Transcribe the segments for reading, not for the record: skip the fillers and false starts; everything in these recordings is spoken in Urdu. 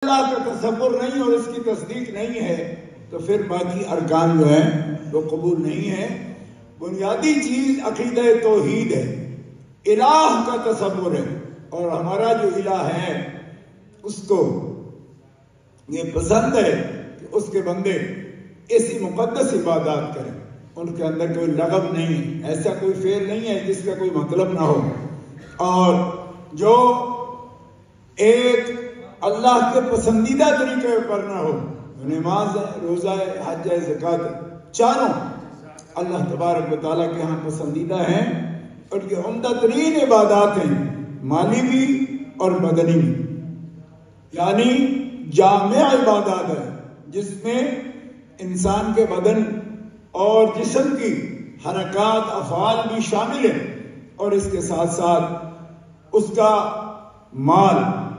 اللہ کا تصور نہیں اور اس کی تصدیق نہیں ہے تو پھر باقی ارکان جو ہیں وہ قبول نہیں ہے۔ بنیادی چیز عقیدہ توحید ہے، الہ کا تصور ہے، اور ہمارا جو الہ ہے اس کو یہ پسند ہے کہ اس کے بندے ایسی مقدس عبادات کریں، ان کے اندر کوئی لغو نہیں، ایسا کوئی فعل نہیں ہے جس کا کوئی مطلب نہ ہو، اور جو ایک اللہ کے پسندیدہ طریقے پر نہ ہو۔ نماز ہے، روزہ ہے، حج ہے، زکوٰۃ ہے، چاروں اللہ تبارک و تعالیٰ کے ہاں پسندیدہ ہیں، اور یہ عمدہ ترین عبادات ہیں، مالی بھی اور بدنی بھی، یعنی جامع عبادات ہے جس میں انسان کے بدن اور جسم کی حرکات افعال بھی شامل ہیں، اور اس کے ساتھ ساتھ اس کا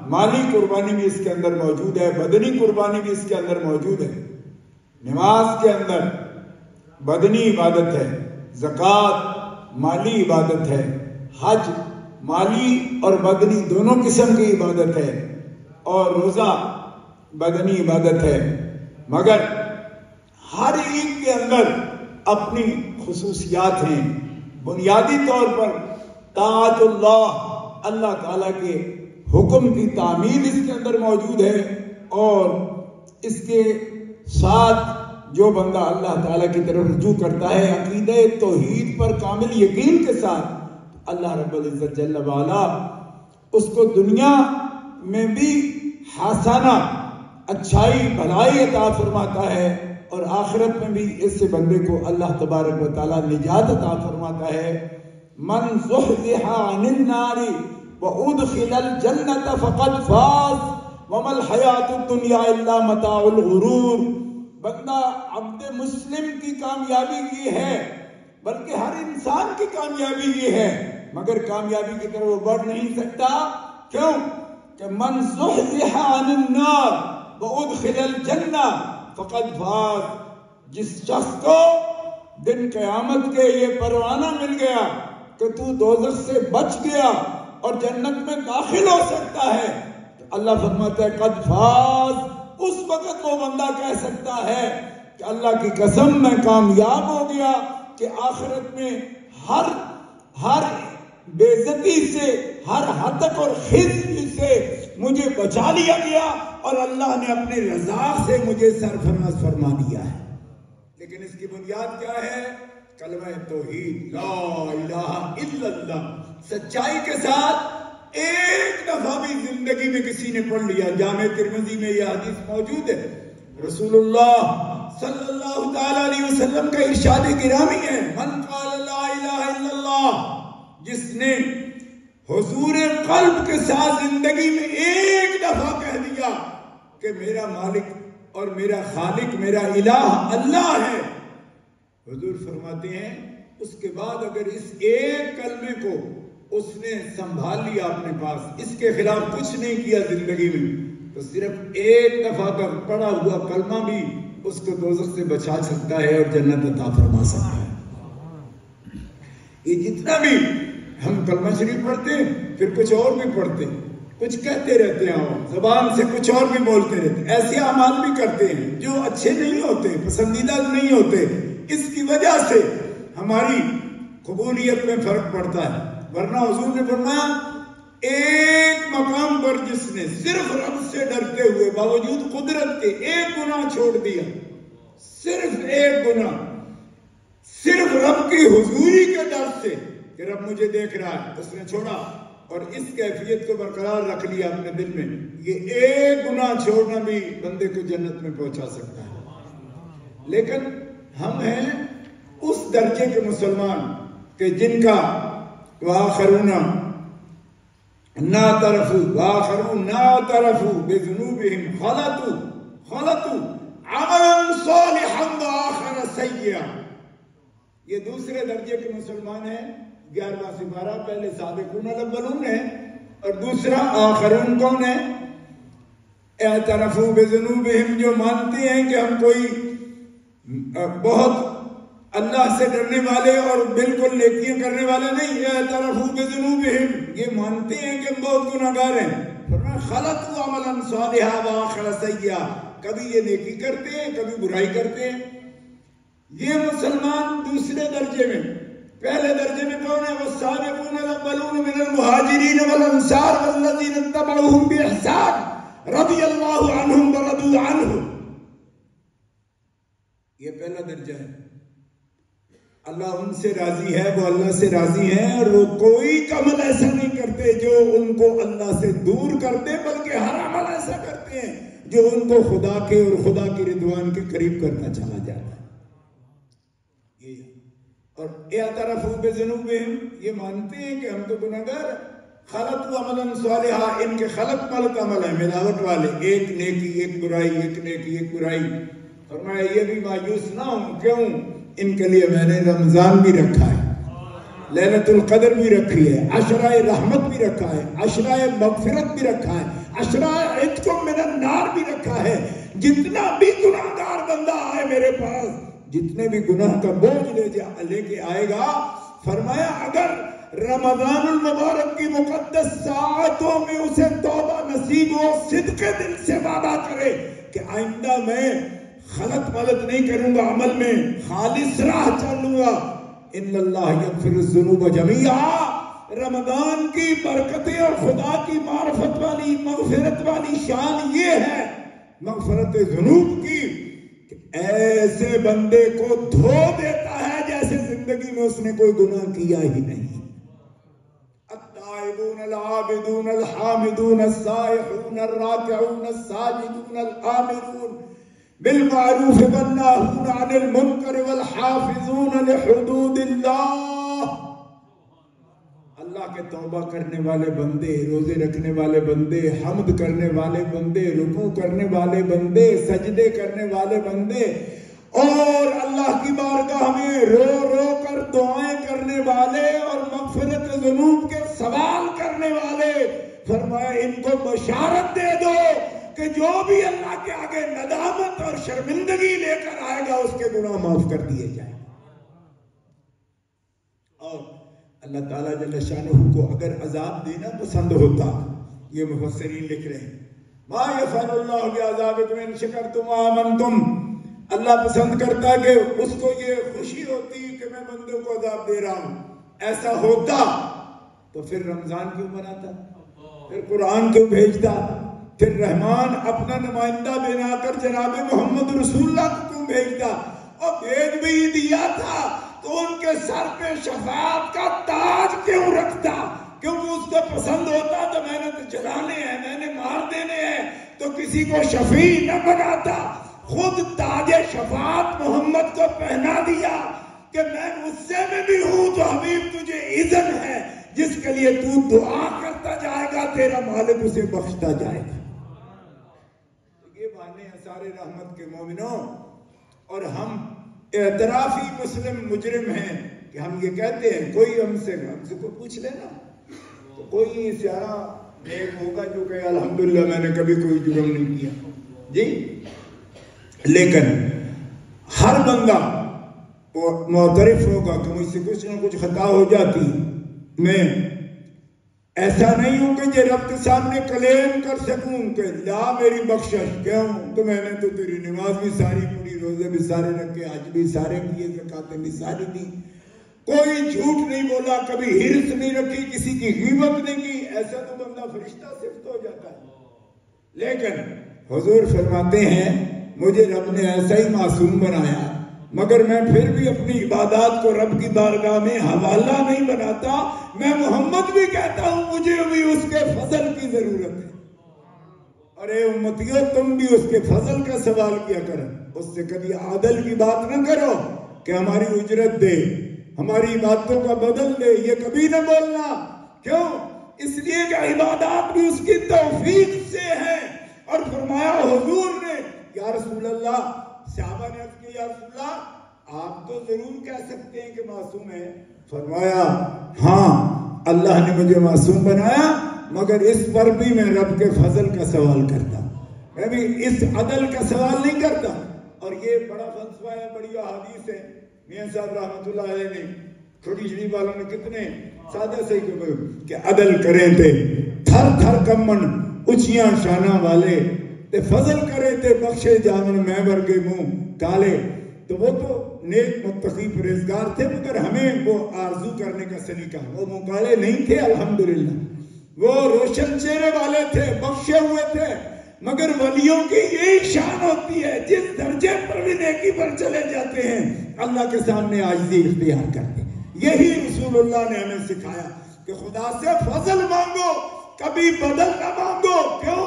مالی قربانی بھی اس کے اندر موجود ہے، بدنی قربانی بھی اس کے اندر موجود ہے۔ نماز کے اندر بدنی عبادت ہے، زکوٰۃ مالی عبادت ہے، حج مالی اور بدنی دونوں قسم کی عبادت ہے، اور روزہ بدنی عبادت ہے، مگر ہر ایک کے اندر اپنی خصوصیات ہیں۔ بنیادی طور پر طاعت اللہ تعالیٰ کے حکم کی تعمیل اس کے اندر موجود ہے، اور اس کے ساتھ جو بندہ اللہ تعالیٰ کی طرف رجوع کرتا ہے عقیدہ توحید پر کامل یقین کے ساتھ، اللہ رب العزت جل وعلا اس کو دنیا میں بھی حسنہ اچھائی بھلائی عطا فرماتا ہے، اور آخرت میں بھی اس سے بندے کو اللہ تبارک و تعالیٰ نجات عطا فرماتا ہے۔ من زحزح عن النار وادخل الجنة فقد فاز وما الحیاۃ الدنیا الا متاع الغرور۔ بندہ عبد مسلم کی کامیابی یہ ہے، بلکہ ہر انسان کی کامیابی یہ ہے، مگر کامیابی کی طرف وہ بڑھ نہیں سکتا۔ کیوں کہ من زحزح عن النار وادخل الجنہ فقد فاز، جس شخص کو دن قیامت کے یہ پروانہ مل گیا کہ تو دوزخ سے بچ گیا اور جنت میں داخل ہو سکتا ہے، تو اللہ فرماتا ہے قد فاز۔ اس وقت وہ بندہ کہہ سکتا ہے کہ اللہ کی قسم میں کامیاب ہو گیا، کہ آخرت میں ہر بے عزتی سے، ہر ہتک اور خزي سے مجھے بچا لیا گیا، اور اللہ نے اپنی رضا سے مجھے سرفراز فرما دیا ہے۔ لیکن اس کی بنیاد کیا ہے؟ کلمہ توحید، لا الہ الا اللہ۔ سچائی کے ساتھ ایک دفعہ بھی زندگی میں کسی نے پڑھ لیا، جامع ترمذی میں یہ حدیث موجود ہے، رسول اللہ صلی اللہ تعالی علیہ وسلم کا ارشاد گرامی ہے، من قال لا الہ الا اللہ، جس نے حضور قلب کے ساتھ زندگی میں ایک دفعہ کہہ دیا کہ میرا مالک اور میرا خالق، میرا الہ اللہ ہے، حضور فرماتے ہیں اس کے بعد اگر اس ایک کلمے کو اس نے سنبھال لیا اپنے پاس، اس کے خلاف کچھ نہیں کیا زندگی میں، تو صرف ایک دفعہ کا پڑھا ہوا کلمہ بھی اس کو دوزخ سے بچا سکتا ہے اور جنت عطا فرما سکتا ہے۔ یہ جتنا بھی ہم کلمہ شریف پڑھتے ہیں، پھر کچھ اور بھی پڑھتے ہیں، کچھ کہتے رہتے ہیں، اور زبان سے کچھ اور بھی بولتے رہتے ہیں، ایسے اعمال بھی کرتے ہیں جو اچھے نہیں ہوتے، پسندیدہ نہیں ہوتے، اس کی وجہ سے ہماری قبولیت میں فرق پڑتا ہے۔ ورنہ حضور نے فرمایا ایک مقام پر جس نے صرف رب سے ڈرتے ہوئے باوجود قدرت کے ایک گناہ چھوڑ دیا، صرف ایک گناہ، صرف رب کی حضوری کے ڈر سے کہ رب مجھے دیکھ رہا ہے، اس نے چھوڑا، اور اس کیفیت کو برقرار رکھ لیا اپنے دل میں، یہ ایک گناہ چھوڑنا بھی بندے کو جنت میں پہنچا سکتا ہے۔ لیکن ہم ہیں اس درجے کے مسلمان کہ جن کا وآخرون اعترفوا بذنوبهم خلطوا عملا صالحا وآخر سیئا، یہ دوسرے درجے کے مسلمان ہیں۔ 11واں سپارہ پہلے سابقون الاولون ہے، اور دوسرا آخرون کون ہے؟ اعترفوا بذنوبهم، جو مانتے ہیں کہ ہم کوئی بہت اللہ سے ڈرنے والے اور بالکل نیکیاں کرنے والے نہیں، اعترفوا بذنوبهم، یہ مانتے ہیں کہ ہم بہت گناہگار ہیں، فرمایا خلطوا عملا صالحا وآخر سیئا، کبھی یہ نیکی کرتے ہیں کبھی برائی کرتے ہیں. یہ مسلمان دوسرے درجے میں. پہلے درجے میں کون ہے؟ والسابقون الاولون من المہاجرین والانصار والذین اتبعوہم بإحسان رضی اللہ عنہم ورضوا عنہ. یہ پہلا درجہ ہے. اللہ ان سے راضی ہے، وہ اللہ سے راضی ہیں، اور وہ کوئی عمل ایسا نہیں کرتے جو ان کو اللہ سے دور کرتے، بلکہ ہر عمل ایسا کرتے ہیں جو ان کو خدا کے اور خدا کی رضوان کے قریب کرنا چلا جاتا ہے. اور اعترفوا بذنوبہم، یہ مانتے ہیں کہ ہم تو گناہگار. خلطوا عملا صالحا، ان کے خلط ملط عمل ہے ملاوٹ والے، ایک نیکی ایک برائی، ایک نیکی ایک برائی. فرمایا یہ بھی مایوس نہ ہوں. کیوں؟ ان کے لیے میں نے رمضان بھی رکھا ہے، لیلۃ القدر بھی رکھی ہے، عشرہ رحمت بھی رکھا ہے، عشرہ مغفرت بھی رکھا ہے، عشرہ عتق من النار بھی رکھا ہے. جتنا بھی گناہگار بندہ آئے میرے پاس، جتنے بھی گناہ کا بوجھ لے کے آئے گا، فرمایا اگر رمضان المبارک کی مقدس ساعتوں میں اسے توبہ نصیب ہو، صدق دل سے وعدہ کرے کہ آئندہ میں غلط ملط نہیں کروں گا، عمل میں خالص راہ چلوں گا، ان اللہ یغفر الذنوب جميعا. رمضان کی برکتیں اور خدا کی معرفت والی مغفرت والی شان یہ ہے مغفرت ذنوب کی کہ ایسے بندے کو دھو دیتا ہے جیسے زندگی میں اس نے کوئی گناہ کیا ہی نہیں. التائبون العابدون الحامدون السائحون الراکعون الساجدون الآمرون بالمعروف والناہون عن المنکر والحافظون لحدود اللہ. اللہ کے توبہ کرنے والے بندے، روزے رکھنے والے بندے، حمد کرنے والے بندے، رکوع کرنے والے بندے، سجدے کرنے والے بندے، اور اللہ کی بارگاہ میں رو رو کر دعائیں کرنے والے اور مغفرت ذنوب کے سوال کرنے والے. فرمایا ان کو بشارت دے دو کہ جو بھی اللہ کے آگے ندامت اور شرمندگی لے کر آئے گا اس کے گناہ معاف کر دیے جائیں. اور اللہ تعالیٰ جل شانہ کو اگر عذاب دینا پسند ہوتا، یہ مفسرین لکھ رہے ہیں ما یفعل اللہ بعذابکم ان شکرتم وآمنتم. اللہ پسند کرتا کہ اس کو یہ خوشی ہوتی کہ میں بندوں کو عذاب دے رہا ہوں. ایسا ہوتا تو پھر رمضان کیوں بناتا، پھر قرآن کیوں بھیجتا، پھر رحمان اپنا نمائندہ بنا کر جناب محمد رسول اللہ کو کیوں بھیجتا. اور بھیج بھی دیا تھا تو ان کے سر پہ شفاعت کا تاج کیوں رکھتا؟ کیونکہ اس کو پسند ہوتا تو میں نے تو جلانے ہیں، میں نے مار دینے ہیں، تو کسی کو شفیع نہ بناتا. خود تاج شفاعت محمد کو پہنا دیا کہ میں غصے میں بھی ہوں تو حبیب تجھے اذن ہے، جس کے لیے تو دعا کرتا جائے گا تیرا مالک اسے بخشتا جائے گا. یہ بہانے ہیں سارے رحمت کے مومنوں. اور ہم اعترافی مسلم مجرم ہیں کہ ہم یہ کہتے ہیں، کوئی ہم سے کو پوچھ لینا تو کوئی سیارہ نیک ہوگا جو کہ الحمدللہ میں نے کبھی کوئی جرم نہیں کیا جی. لیکن ہر بندہ معترف ہوگا کہ مجھ سے کچھ نہ کچھ خطا ہو جاتی. میں ایسا نہیں ہوں کہ یہ رب کے سامنے کلیم کر سکوں کہ لا میری بخشش. کیوں؟ تو میں نے تو تیری نماز بھی ساری پوری، روزے بھی سارے رکھے، حج بھی سارے کیے، زکاتیں بھی ساری دی، کوئی جھوٹ نہیں بولا، کبھی ہرس نہیں رکھی، کسی کی غیبت نہیں کی. ایسا تو بندہ فرشتہ صفت ہو جاتا ہے. لیکن حضور فرماتے ہیں مجھے رب نے ایسا ہی معصوم بنایا، مگر میں پھر بھی اپنی عبادات کو رب کی بارگاہ میں حوالہ نہیں بناتا. میں محمد بھی کہتا ہوں مجھے بھی اس کے فضل کی ضرورت ہے. اور اے امتیوں تم بھی اس کے فضل کا سوال کیا کرو. اس سے کبھی عادل کی بات نہ کرو کہ ہماری اجرت دے، ہماری عبادتوں کا بدل دے، یہ کبھی نہ بولنا. کیوں؟ اس لیے کہ عبادات بھی اس کی توفیق سے ہیں. اور فرمایا حضور نے یا رسول اللہ، صحابہ نے عرض کیا یا رسول اللہ آپ تو ضرور کہہ سکتے ہیں کہ معصوم ہے. فرمایا ہاں اللہ نے مجھے معصوم بنایا، مگر اس پر بھی میں رب کے فضل کا سوال کرتا ہوں، میں بھی اس عدل کا سوال نہیں کرتا. اور یہ بڑا فلسفہ ہے، بڑی احادیث ہے. میاں صاحب رحمت اللہ علیہ نے، چھوٹی شریف والوں نے کتنے سادہ سے کہ عدل کریں تھے تھر تھر کمن اچھیاں شانہ والے تے فضل کرے تے بخشے جاون میں ورگے منہ کالے. تو وہ تو نیک متقی پرہیزگار تھے، مگر ہمیں وہ آرزو کرنے کا سلیقہ، وہ منہ کالے نہیں تھے الحمدللہ، وہ روشن چہرے والے تھے، بخشے ہوئے تھے. مگر ولیوں کی یہی شان ہوتی ہے، جس درجے پر بھی نیکی پر چلے جاتے ہیں اللہ کے سامنے عاجزی اختیار کرتے ہیں. یہی رسول اللہ نے ہمیں سکھایا کہ خدا سے فضل مانگو، کبھی بدل نہ مانگو. کیوں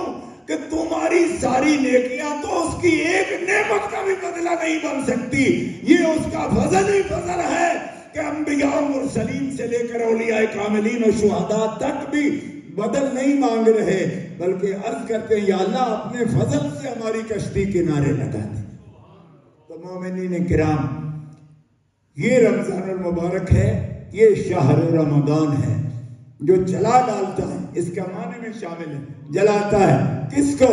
کہ تمہاری ساری نیکیاں تو اس کی ایک نعمت کا بھی بدلہ نہیں بن سکتی. یہ اس کا فضل ہی فضل ہے کہ انبیاء و مرسلین سے لے کر اولیاء کاملین و شہداء تک بھی بدل نہیں مانگ رہے، بلکہ عرض کرتے ہیں یا اللہ اپنے فضل سے ہماری کشتی کنارے لگا دے. تو مومنین کرام، یہ رمضان المبارک ہے، یہ شہر رمضان ہے جو جلا ڈالتا ہے. اس کا معنی میں شامل ہے، جلاتا ہے کس کو؟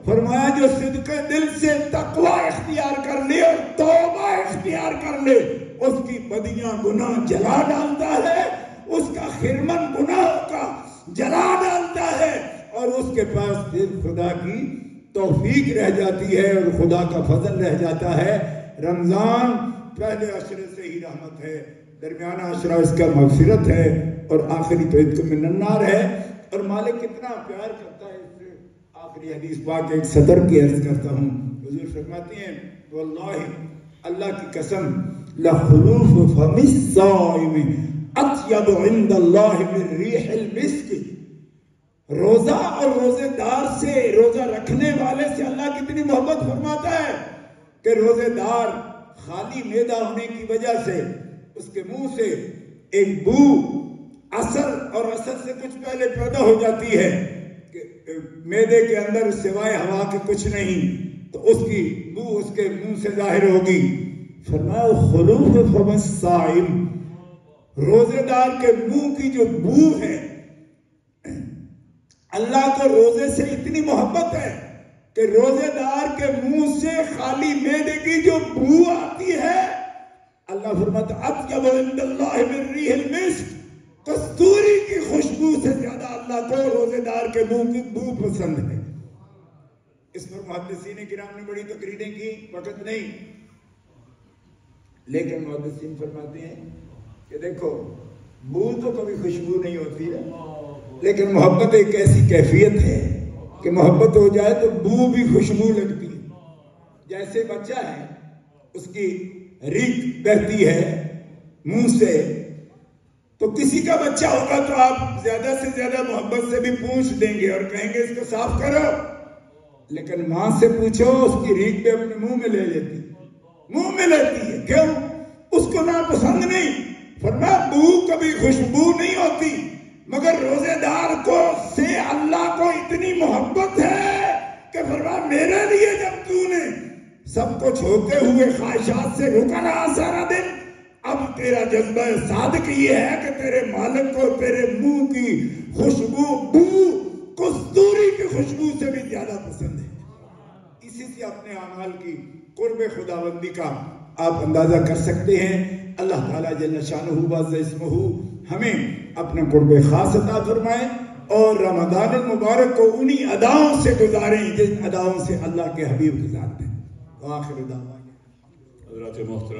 فرمایا جو صدق دل سے تقوی اختیار کر لے اور توبہ اختیار کر لے، اس کی بدیاں گناہ جلا ڈالتا ہے، اس کا خرمن گناہ کا جلا ڈالتا ہے، اور اس کے پاس صرف خدا کی توفیق رہ جاتی ہے اور خدا کا فضل رہ جاتا ہے. رمضان پہلے عشرے سے ہی رحمت ہے، درمیانہ عشرہ اس کا مغفرت ہے، اور آخری تو اس کو من النار ہے. اور مالک کتنا پیار کرتا ہے اس سے. آخری حدیث پاک ایک صدر کی عرض کرتا ہوں. حضور فرماتے ہیں واللہ، اللہ کی قسم، لخلوف فم الصائم اطیب عند اللہ من ریح المسک. روزہ اور روزے دار سے، روزہ رکھنے والے سے اللہ کتنی محبت فرماتا ہے کہ روزے دار خالی معدہ ہونے کی وجہ سے اس کے منہ سے ایک بو اثر اور اثر سے کچھ پہلے پیدا ہو جاتی ہے کہ معدے کے اندر سوائے ہوا کے کچھ نہیں، تو اس کی بو اس کے منہ سے ظاہر ہوگی. فرمایا خلوف فم الصائم، روزے دار کے منہ کی جو بو ہے، اللہ کو روزے سے اتنی محبت ہے کہ روزے دار کے منہ سے خالی معدے کی جو بو آتی ہے، اللہ فرماتا اطیب عند اللہ من ریح المسک، کستوری کی خوشبو سے زیادہ اللہ کو روزے دار کے منہ کی بو پسند ہے. اس پر محدثین کرام نے بڑی تقریریں کی، وقت نہیں، لیکن محدثین فرماتے ہیں کہ دیکھو بو تو کبھی خوشبو نہیں ہوتی ہے، لیکن محبت ایک ایسی کیفیت ہے کہ محبت ہو جائے تو بو بھی خوشبو لگتی ہے. جیسے بچہ ہے، اس کی ریگ بہتی ہے منہ سے، تو کسی کا بچہ ہوگا تو آپ زیادہ سے زیادہ محبت سے بھی پوچھ دیں گے اور کہیں گے اس کو صاف کرو. لیکن ماں سے پوچھو، اس کی ریگ پہ اپنے منہ میں لے لیتی، منہ میں لیتی ہے. کیوں؟ اس کو ناپسند نہیں. فرمایا بو کبھی خوشبو نہیں ہوتی، مگر روزے دار کو سے اللہ کو اتنی محبت ہے کہ فرمایا میرے لیے جب تو نے سب کچھ ہوتے ہوئے خواہشات سے رکا رہا سارا دن، اب تیرا جذبہ صادق یہ ہے کہ تیرے مالک کو تیرے منہ کی خوشبو، بو کستوری کی خوشبو سے بھی زیادہ پسند ہے. اسی سے اپنے اعمال کی قرب خداوندی کا آپ اندازہ کر سکتے ہیں. اللہ تعالیٰ جل شانہ وعز اسمہ ہمیں اپنا قرب خاص عطا فرمائے، اور رمضان المبارک کو انہی اداؤں سے گزاریں جن اداؤں سے اللہ کے حبیب گزارتے ہیں. آخر دعوانا حضرات محترم